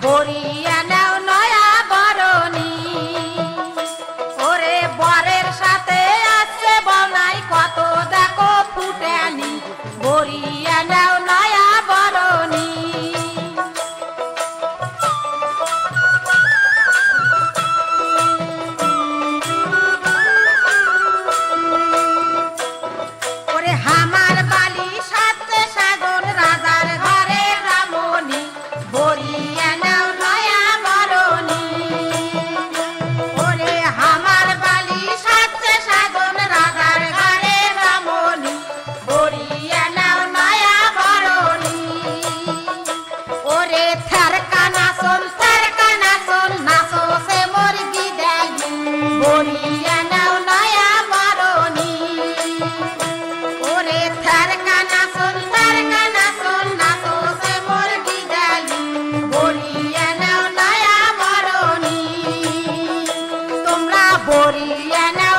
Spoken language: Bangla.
বরিয়া নাও নয়া বরণী ওরে বরের সাথে আসছে বনাই কত দেখো ফুটানি বরিয়া নাও নয়া বরণী ওরে হামার বালি সাথে সাগর রাজার ঘরে রামণী বরিয়া নাও নয়া বরণী ওরে হামার বালি সাথে সাগর রাজার ঘরে রামণী বরিয়া নাও নয়া বরণী ওরে থারকা নাচন নাচো সে মুরগি দেলি বরিয়া নাও নয়া বরণী ওরে থারকা নাচন নাচো সে মুরগি দেলি বরিয়া নাও নয়া বরণী তোমরা বরিয়া নাও